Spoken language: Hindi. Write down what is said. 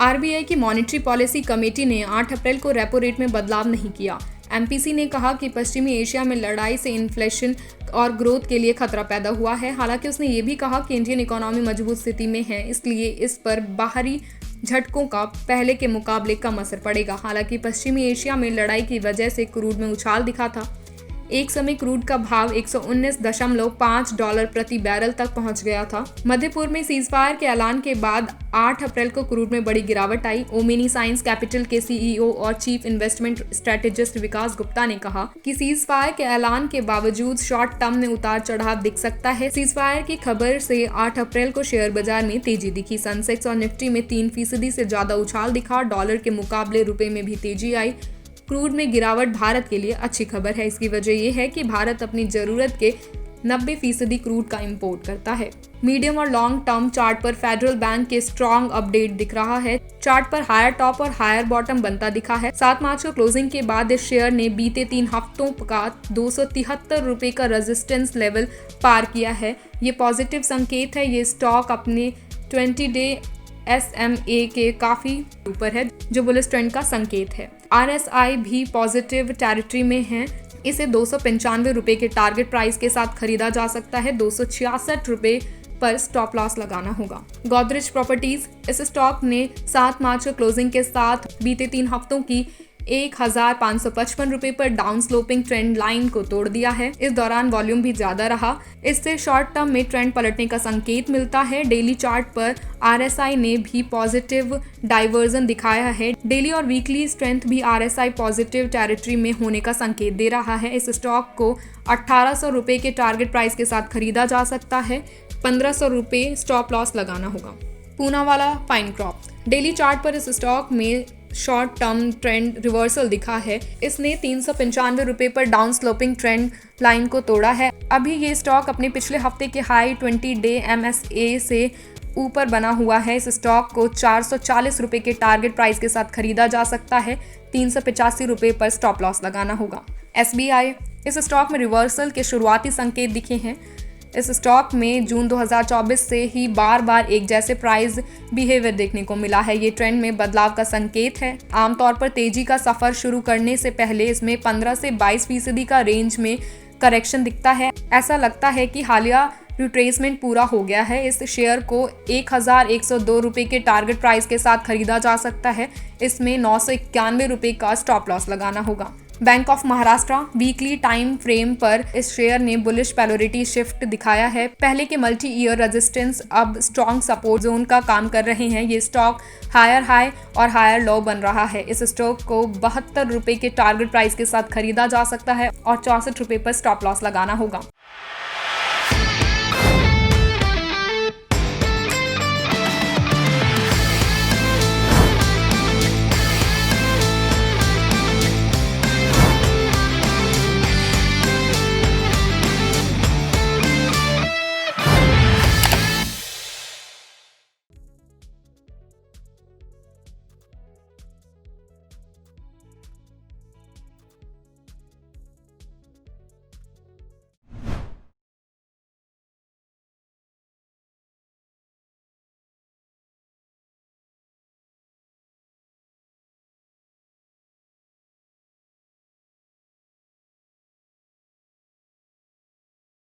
आरबीआई की मॉनेटरी पॉलिसी कमेटी ने 8 अप्रैल को रेपो रेट में बदलाव नहीं किया। एमपीसी ने कहा कि पश्चिमी एशिया में लड़ाई से इन्फ्लेशन और ग्रोथ के लिए खतरा पैदा हुआ है। हालांकि उसने ये भी कहा कि इंडियन इकोनॉमी मजबूत स्थिति में है, इसलिए इस पर बाहरी झटकों का पहले के मुकाबले कम असर पड़ेगा। हालांकि पश्चिमी एशिया में लड़ाई की वजह से क्रूड में उछाल दिखा था। एक समय क्रूड का भाव $119.5 प्रति बैरल तक पहुंच गया था। मध्य पूर्व में सीजफायर के ऐलान के बाद 8 अप्रैल को क्रूड में बड़ी गिरावट आई। ओमिनी साइंस कैपिटल के सीईओ और चीफ इन्वेस्टमेंट स्ट्रेटेजिस्ट विकास गुप्ता ने कहा कि सीजफायर के ऐलान के बावजूद शॉर्ट टर्म में उतार चढ़ाव दिख सकता है। सीजफायर की खबर से 8 अप्रैल को शेयर बाजार में तेजी दिखी। सेंसेक्स और निफ्टी में 3% से ज्यादा उछाल दिखा। डॉलर के मुकाबले रुपए में भी तेजी आई। क्रूड में गिरावट भारत के लिए अच्छी खबर है। इसकी वजह यह है कि भारत अपनी जरूरत के 90% क्रूड का इंपोर्ट करता है। मीडियम और लॉन्ग टर्म चार्ट पर फेडरल बैंक के स्ट्रॉन्ग अपडेट दिख रहा है। चार्ट पर हायर टॉप और हायर बॉटम बनता दिखा है। 7 मार्च को क्लोजिंग के बाद इस शेयर ने बीते 3 हफ्तों का 273 रुपए का रेजिस्टेंस लेवल पार किया है। ये पॉजिटिव संकेत है। ये स्टॉक अपने 20 डे SMA के काफी ऊपर है, जो बुलिश ट्रेंड का संकेत है। RSI भी पॉजिटिव टेरिटरी में है। इसे 295 रुपए के टारगेट प्राइस के साथ खरीदा जा सकता है। 266 रुपए पर स्टॉप लॉस लगाना होगा। गोदरेज प्रॉपर्टीज, इस स्टॉक ने 7 मार्च को क्लोजिंग के साथ बीते 3 हफ्तों की 1555 रुपए पर डाउन स्लोपिंग ट्रेंड लाइन को तोड़ दिया है। इस दौरान वॉल्यूम भी ज्यादा रहा। इससे शॉर्ट टर्म में ट्रेंड पलटने का संकेत मिलता है। डेली चार्ट पर RSI ने भी पॉजिटिव डाइवर्जन दिखाया है। डेली और वीकली स्ट्रेंथ भी RSI पॉजिटिव टेरिटरी में होने का संकेत दे रहा है। इस स्टॉक को 1800 रुपए के टारगेट प्राइस के साथ खरीदा जा सकता है। 1500 रुपए स्टॉप लॉस लगाना होगा। Poonawalla pine crop, daily chart पर इस स्टॉक में शॉर्ट टर्म ट्रेंड रिवर्सल दिखा है। इसने 395 रुपए पर डाउन स्लोपिंग ट्रेंड लाइन को तोड़ा है। अभी ये स्टॉक अपने पिछले हफ्ते के हाई 20 डे MSA से ऊपर बना हुआ है। इस स्टॉक को 440 रुपए के टारगेट प्राइस के साथ खरीदा जा सकता है। 385 रुपए पर स्टॉप लॉस लगाना होगा। SBI, इस स्टॉक में रिवर्सल के शुरुआती संकेत दिखे हैं। इस स्टॉक में जून 2024 से ही बार बार एक जैसे प्राइस बिहेवियर देखने को मिला है। ये ट्रेंड में बदलाव का संकेत है। आमतौर पर तेजी का सफर शुरू करने से पहले इसमें 15 से 22% का रेंज में करेक्शन दिखता है। ऐसा लगता है कि हालिया रिट्रेसमेंट पूरा हो गया है। इस शेयर को 1102 रुपए के टारगेट प्राइस के साथ खरीदा जा सकता है। इसमें 991 रुपए का स्टॉप लॉस लगाना होगा। Bank of Maharashtra, weekly time frame पर इस शेयर ने बुलिश पोलैरिटी शिफ्ट दिखाया है। पहले के मल्टी ईयर रेजिस्टेंस अब स्ट्रॉन्ग सपोर्ट जोन का काम कर रहे हैं। ये स्टॉक हायर हाई और हायर लो बन रहा है। इस स्टॉक को 72 रुपए के टारगेट प्राइस के साथ खरीदा जा सकता है और 64 रुपए पर स्टॉप लॉस लगाना होगा।